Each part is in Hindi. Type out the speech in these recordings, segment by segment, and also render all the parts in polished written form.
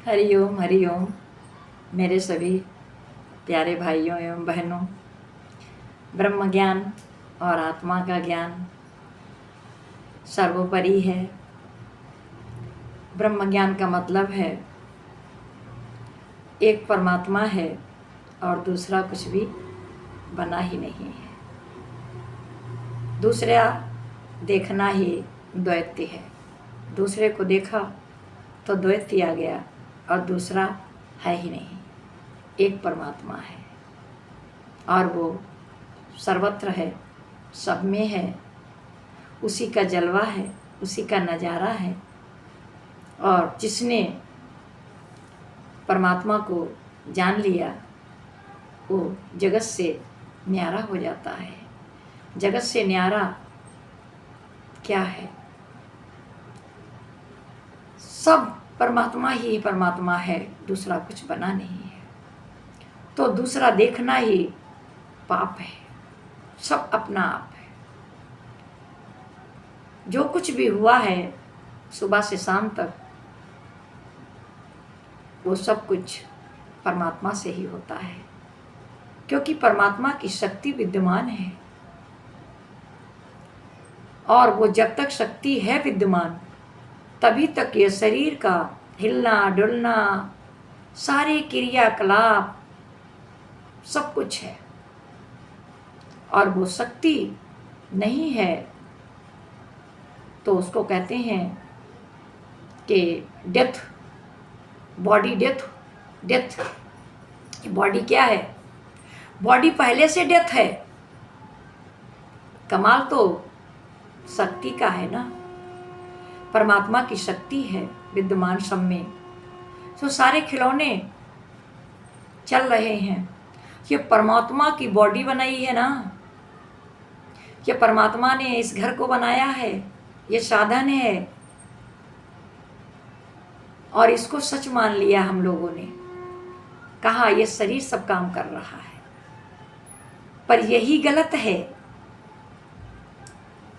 हरि ओम मेरे सभी प्यारे भाइयों एवं बहनों। ब्रह्म ज्ञान और आत्मा का ज्ञान सर्वोपरि है। ब्रह्म ज्ञान का मतलब है एक परमात्मा है और दूसरा कुछ भी बना ही नहीं है। दूसरा देखना ही द्वैत है। दूसरे को देखा तो द्वैत आ गया और दूसरा है ही नहीं, एक परमात्मा है और वो सर्वत्र है, सब में है, उसी का जलवा है, उसी का नज़ारा है। और जिसने परमात्मा को जान लिया वो जगत से न्यारा हो जाता है। जगत से न्यारा क्या है? सब परमात्मा ही परमात्मा है, दूसरा कुछ बना नहीं है। तो दूसरा देखना ही पाप है। सब अपना आप है। जो कुछ भी हुआ है सुबह से शाम तक वो सब कुछ परमात्मा से ही होता है, क्योंकि परमात्मा की शक्ति विद्यमान है। और वो जब तक शक्ति है विद्यमान तभी तक ये शरीर का हिलना डुलना, सारे क्रियाकलाप सब कुछ है। और वो शक्ति नहीं है तो उसको कहते हैं कि death, body death. Death body क्या है? बॉडी पहले से डेथ है। कमाल तो शक्ति का है ना। परमात्मा की शक्ति है विद्यमान सब में, तो सारे खिलौने चल रहे हैं। ये परमात्मा की बॉडी बनाई है ना, ये परमात्मा ने इस घर को बनाया है, ये साधन है और इसको सच मान लिया हम लोगों ने। कहा ये शरीर सब काम कर रहा है, पर यही गलत है।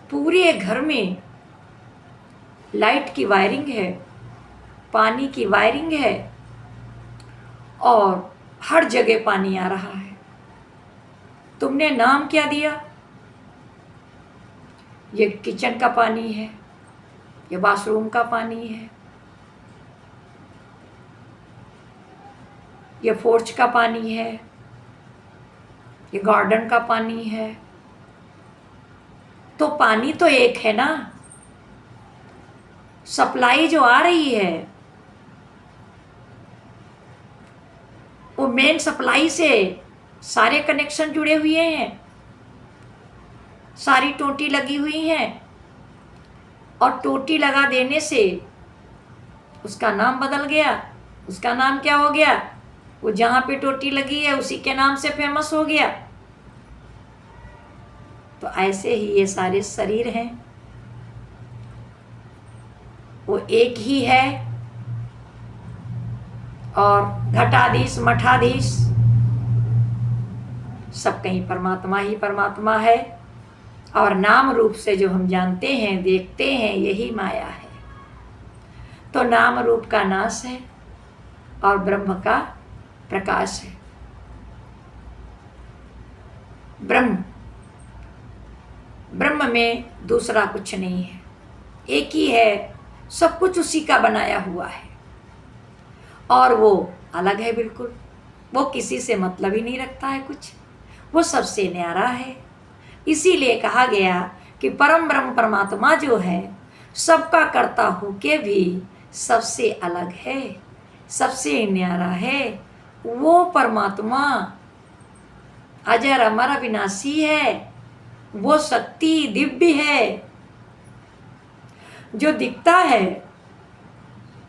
पूरे घर में लाइट की वायरिंग है, पानी की वायरिंग है और हर जगह पानी आ रहा है। तुमने नाम क्या दिया? ये किचन का पानी है, ये बाथरूम का पानी है, ये फोर्च का पानी है, ये गार्डन का पानी है। तो पानी तो एक है ना। सप्लाई जो आ रही है वो मेन सप्लाई से सारे कनेक्शन जुड़े हुए हैं, सारी टोटी लगी हुई हैं। और टोटी लगा देने से उसका नाम बदल गया। उसका नाम क्या हो गया? वो जहाँ पे टोटी लगी है उसी के नाम से फेमस हो गया। तो ऐसे ही ये सारे शरीर हैं, वो एक ही है। और घटाधीश मठाधीश सब कहीं परमात्मा ही परमात्मा है। और नाम रूप से जो हम जानते हैं देखते हैं यही माया है। तो नाम रूप का नाश है और ब्रह्म का प्रकाश है। ब्रह्म में दूसरा कुछ नहीं है, एक ही है। सब कुछ उसी का बनाया हुआ है और वो अलग है बिल्कुल। वो किसी से मतलब ही नहीं रखता है कुछ, वो सबसे न्यारा है। इसीलिए कहा गया कि परम ब्रह्म परमात्मा जो है सबका कर्ता होके भी सबसे अलग है, सबसे न्यारा है। वो परमात्मा अजर अमर अविनाशी है। वो शक्ति दिव्य है। जो दिखता है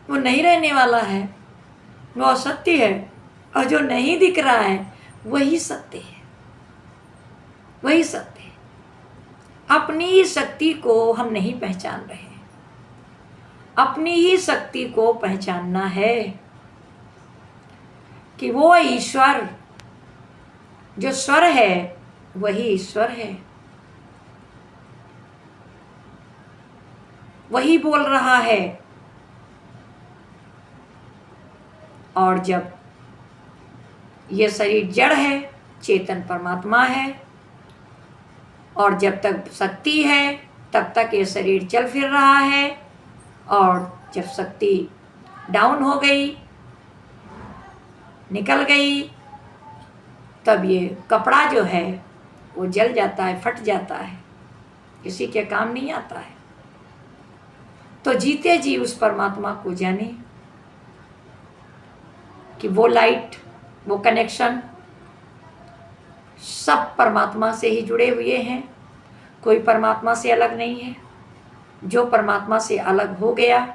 वो नहीं रहने वाला है, वो असत्य है। और जो नहीं दिख रहा है वही सत्य है, वही सत्य है। अपनी ही शक्ति को हम नहीं पहचान रहे। अपनी ही शक्ति को पहचानना है कि वो ईश्वर जो स्वर है वही ईश्वर है, वही बोल रहा है। और जब ये शरीर जड़ है, चेतन परमात्मा है, और जब तक शक्ति है तब तक ये शरीर चल फिर रहा है, और जब शक्ति डाउन हो गई, निकल गई, तब ये कपड़ा जो है वो जल जाता है, फट जाता है, किसी के काम नहीं आता है। तो जीते जी उस परमात्मा को जाने कि वो लाइट, वो कनेक्शन सब परमात्मा से ही जुड़े हुए हैं, कोई परमात्मा से अलग नहीं है। जो परमात्मा से अलग हो गया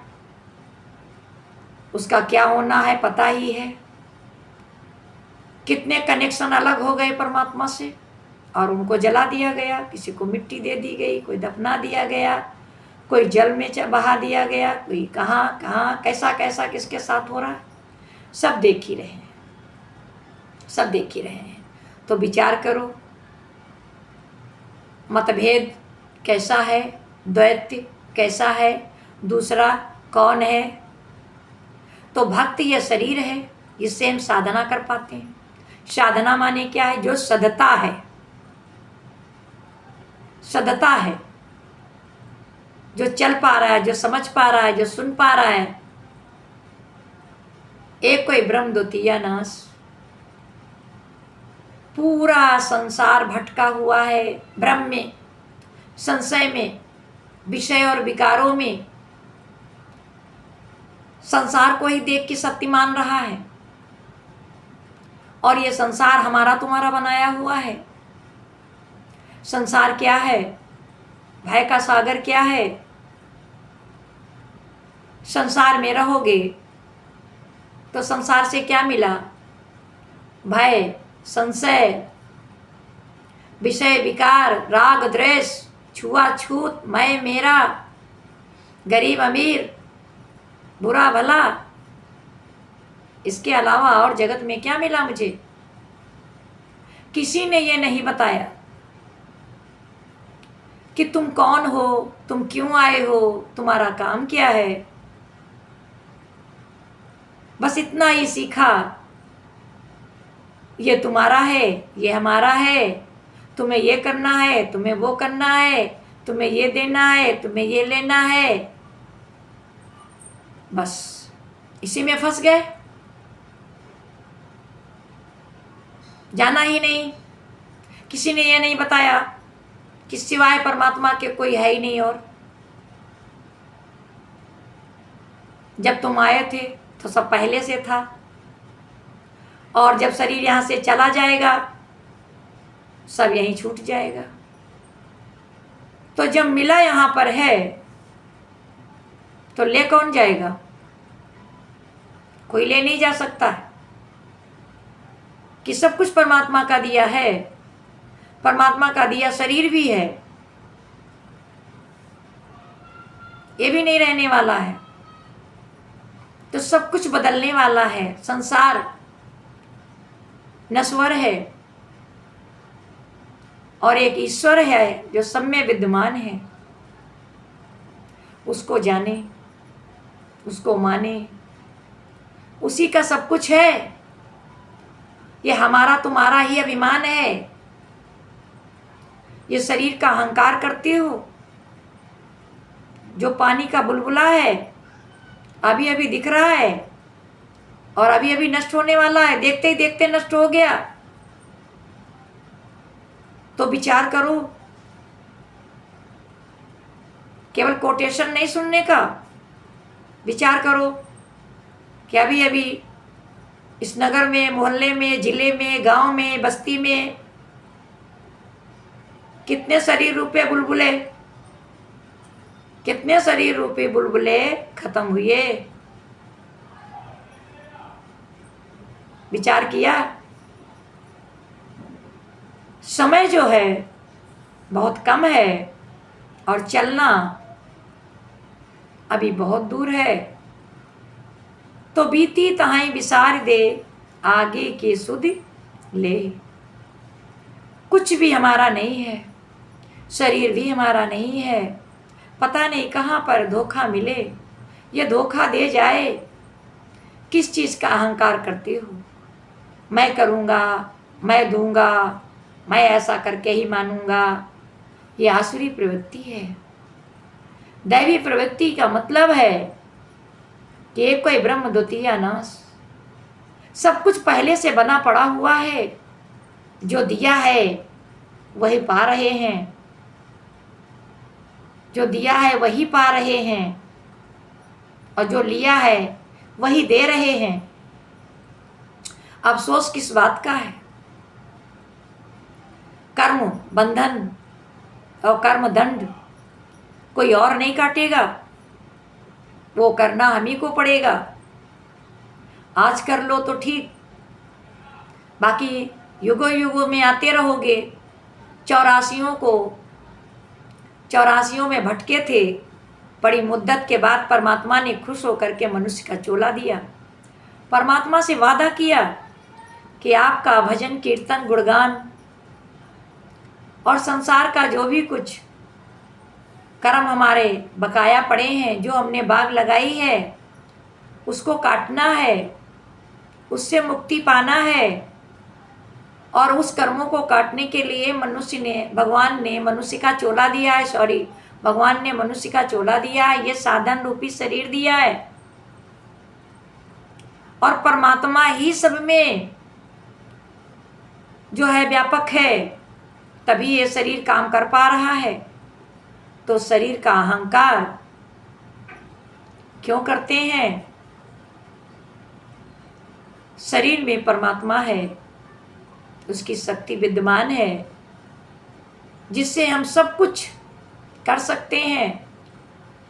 उसका क्या होना है पता ही है। कितने कनेक्शन अलग हो गए परमात्मा से और उनको जला दिया गया, किसी को मिट्टी दे दी गई, कोई दफना दिया गया, कोई जल में बहा दिया गया, कोई कहाँ कहाँ कैसा कैसा किसके साथ हो रहा है, सब देख ही रहे हैं, सब देख ही रहे हैं। तो विचार करो, मतभेद कैसा है, द्वैत कैसा है, दूसरा कौन है। तो भक्त यह शरीर है जिससे हम साधना कर पाते हैं। साधना माने क्या है? जो सधता है, सधता है, जो चल पा रहा है, जो समझ पा रहा है, जो सुन पा रहा है। एक कोई ब्रह्म द्वितीया नाश। पूरा संसार भटका हुआ है भ्रम में, संशय में, विषय और विकारों में। संसार को ही देख के सत्य मान रहा है, और ये संसार हमारा तुम्हारा बनाया हुआ है। संसार क्या है? भय का सागर क्या है? संसार में रहोगे तो संसार से क्या मिला? भय, संशय, विषय विकार, राग द्वेष, छुआछूत, मैं मेरा, गरीब अमीर, बुरा भला। इसके अलावा और जगत में क्या मिला मुझे? किसी ने ये नहीं बताया कि तुम कौन हो, तुम क्यों आए हो, तुम्हारा काम क्या है। बस इतना ही सीखा, ये तुम्हारा है, ये हमारा है, तुम्हें ये करना है, तुम्हें वो करना है, तुम्हें ये देना है, तुम्हें ये लेना है। बस इसी में फंस गए, जाना ही नहीं। किसी ने ये नहीं बताया कि सिवाय परमात्मा के कोई है ही नहीं। और जब तुम आए थे तो सब पहले से था, और जब शरीर यहाँ से चला जाएगा सब यहीं छूट जाएगा। तो जब मिला यहाँ पर है तो ले कौन जाएगा? कोई ले नहीं जा सकता है कि सब कुछ परमात्मा का दिया है। परमात्मा का दिया शरीर भी है, ये भी नहीं रहने वाला है। तो सब कुछ बदलने वाला है। संसार नश्वर है और एक ईश्वर है जो सब में विद्यमान है। उसको जाने, उसको माने, उसी का सब कुछ है। ये हमारा तुम्हारा ही अभिमान है। ये शरीर का अहंकार करते हो। जो पानी का बुलबुला है, अभी अभी दिख रहा है और अभी अभी नष्ट होने वाला है, देखते ही देखते नष्ट हो गया। तो विचार करो, केवल कोटेशन नहीं सुनने का, विचार करो कि अभी अभी इस नगर में, मोहल्ले में, जिले में, गांव में, बस्ती में कितने शरीर रूपे बुलबुले, कितने शरीर रूपे बुलबुले खत्म हुए। विचार किया? समय जो है बहुत कम है और चलना अभी बहुत दूर है। तो बीती तहाई विसार दे, आगे की सुध ले। कुछ भी हमारा नहीं है, शरीर भी हमारा नहीं है। पता नहीं कहाँ पर धोखा मिले, ये धोखा दे जाए किस चीज़ का अहंकार करते हो? मैं करूँगा, मैं दूंगा, मैं ऐसा करके ही मानूंगा। ये आसुरी प्रवृत्ति है। दैवी प्रवृत्ति का मतलब है कि एक कोई ब्रह्म द्वितीय नाश, सब कुछ पहले से बना पड़ा हुआ है। जो दिया है वही पा रहे हैं, जो दिया है वही पा रहे हैं, और जो लिया है वही दे रहे हैं। अफसोस किस बात का है? कर्म बंधन और कर्म दंड कोई और नहीं काटेगा, वो करना हम ही को पड़ेगा। आज कर लो तो ठीक, बाकी युगों युगों में आते रहोगे। 84 में भटके थे, बड़ी मुद्दत के बाद परमात्मा ने खुश होकर के मनुष्य का चोला दिया। परमात्मा से वादा किया कि आपका भजन कीर्तन गुणगान और संसार का जो भी कुछ कर्म हमारे बकाया पड़े हैं, जो हमने बाग लगाई है, उसको काटना है, उससे मुक्ति पाना है। और उस कर्मों को काटने के लिए भगवान ने मनुष्य का चोला दिया है। भगवान ने मनुष्य का चोला दिया है, ये साधन रूपी शरीर दिया है। और परमात्मा ही सब में जो है व्यापक है, तभी ये शरीर काम कर पा रहा है। तो शरीर का अहंकार क्यों करते हैं? शरीर में परमात्मा है, उसकी शक्ति विद्यमान है, जिससे हम सब कुछ कर सकते हैं।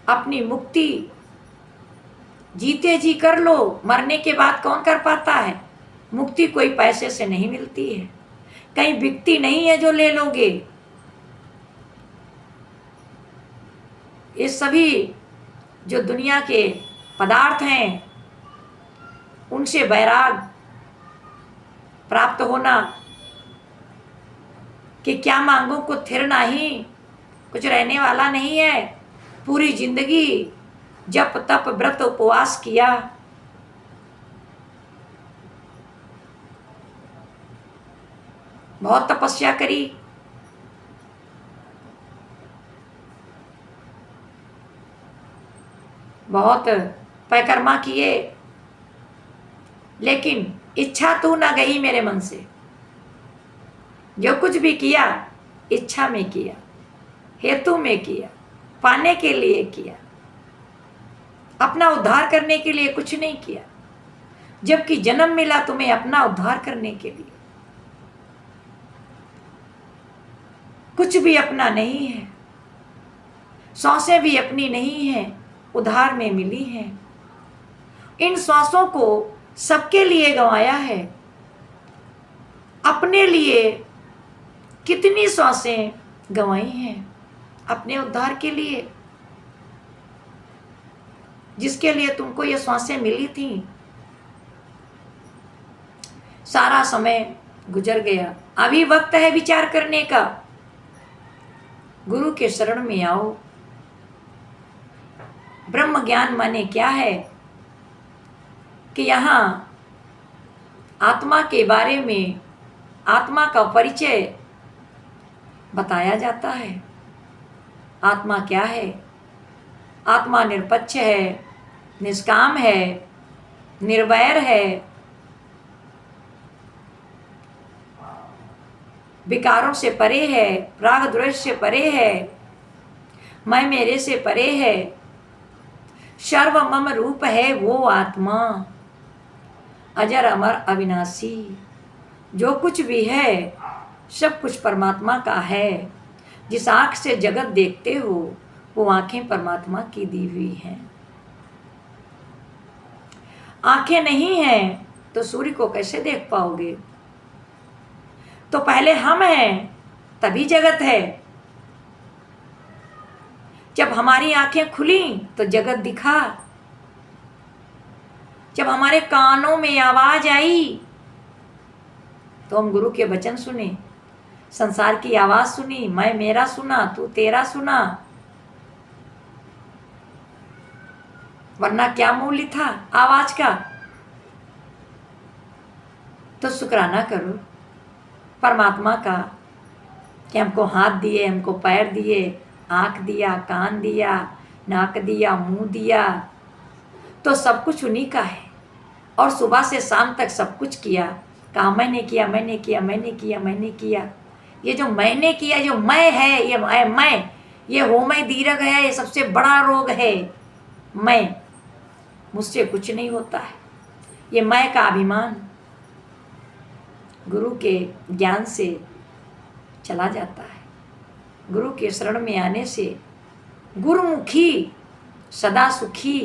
अपनी मुक्ति जीते जी कर लो, मरने के बाद कौन कर पाता है? मुक्ति कोई पैसे से नहीं मिलती है, कहीं बिकती नहीं है जो ले लोगे। ये सभी जो दुनिया के पदार्थ हैं, उनसे वैराग प्राप्त होना कि क्या मांगो को थिर नहीं, कुछ रहने वाला नहीं है। पूरी जिंदगी जप तप व्रत उपवास किया, बहुत तपस्या करी, बहुत परिक्रमा किए, लेकिन इच्छा तू ना गई मेरे मन से। जो कुछ भी किया इच्छा में किया, हेतु में किया, पाने के लिए किया, अपना उद्धार करने के लिए कुछ नहीं किया। जबकि जन्म मिला तुम्हें अपना उद्धार करने के लिए, कुछ भी अपना नहीं है, सांसें भी अपनी नहीं है, उधार में मिली हैं। इन सांसों को सबके लिए गंवाया है, अपने लिए कितनी सांसें गंवाई हैं अपने उद्धार के लिए, जिसके लिए तुमको ये सांसें मिली थी। सारा समय गुजर गया, अभी वक्त है विचार करने का। गुरु के शरण में आओ। ब्रह्म ज्ञान माने क्या है कि यहाँ आत्मा के बारे में, आत्मा का परिचय बताया जाता है। आत्मा क्या है? आत्मा निरपेक्ष है, निष्काम है, निर्वैर है, विकारों से परे है, राग द्वेष से परे है, मैं मेरे से परे है, सर्व मम रूप है वो आत्मा, अजर अमर अविनाशी। जो कुछ भी है सब कुछ परमात्मा का है। जिस आँख से जगत देखते हो वो आँखें परमात्मा की दी हुई हैं। आँखें नहीं हैं तो सूर्य को कैसे देख पाओगे? तो पहले हम हैं तभी जगत है। जब हमारी आंखें खुली तो जगत दिखा। जब हमारे कानों में आवाज आई तो हम गुरु के वचन सुने, संसार की आवाज सुनी, मैं मेरा सुना, तू तेरा सुना। वरना क्या मूल्य था आवाज का? तो शुक्राना करो परमात्मा का कि हमको हाथ दिए, हमको पैर दिए, आँख दिया, कान दिया, नाक दिया, मुंह दिया, तो सब कुछ उन्हीं का है। और सुबह से शाम तक सब कुछ किया, कहा मैंने किया, मैंने किया, मैंने किया, मैंने किया। ये जो मैंने किया, जो मैं है, ये मैं, ये होमय दीर्घ है, ये सबसे बड़ा रोग है। मैं, मुझसे कुछ नहीं होता है। ये मैं का अभिमान गुरु के ज्ञान से चला जाता है। गुरु के शरण में आने से गुरुमुखी सदा सुखी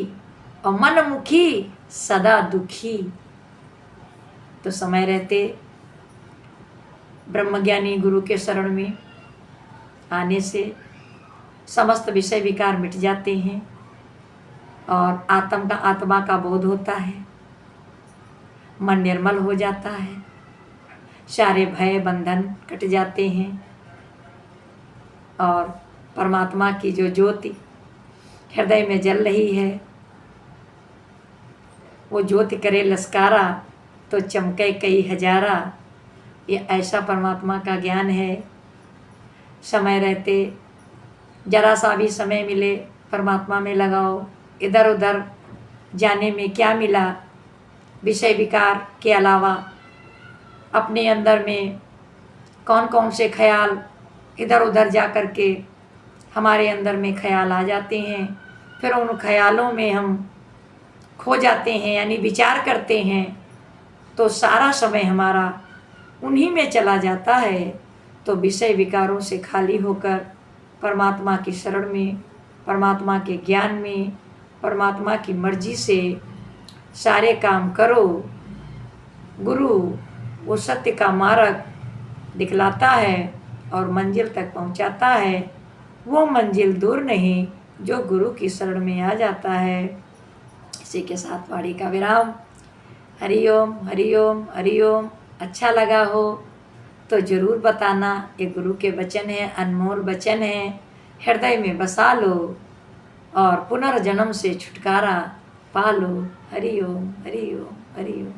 और मनमुखी सदा दुखी। तो समय रहते ब्रह्मज्ञानी गुरु के शरण में आने से समस्त विषय विकार मिट जाते हैं और आत्मा का बोध होता है, मन निर्मल हो जाता है, सारे भय बंधन कट जाते हैं और परमात्मा की जो ज्योति हृदय में जल रही है, वो ज्योति करे लस्कारा तो चमके कई हजारा। ये ऐसा परमात्मा का ज्ञान है। समय रहते जरा सा भी समय मिले परमात्मा में लगाओ। इधर उधर जाने में क्या मिला, विषय विकार के अलावा अपने अंदर में कौन कौन से ख्याल इधर उधर जा कर के हमारे अंदर में ख्याल आ जाते हैं। फिर उन ख्यालों में हम खो जाते हैं, यानी विचार करते हैं, तो सारा समय हमारा उन्हीं में चला जाता है। तो विषय विकारों से खाली होकर परमात्मा की शरण में, परमात्मा के ज्ञान में, परमात्मा की मर्जी से सारे काम करो। गुरु वो सत्य का मार्ग दिखलाता है और मंजिल तक पहुंचाता है। वो मंजिल दूर नहीं जो गुरु की शरण में आ जाता है। इसी के साथ वाणी का विराम। हरिओम हरिओम हरिओम। अच्छा लगा हो तो ज़रूर बताना। ये गुरु के वचन है, अनमोल वचन है, हृदय में बसा लो और पुनर्जन्म से छुटकारा पा लो। हरिओम हरिओम हरिओम।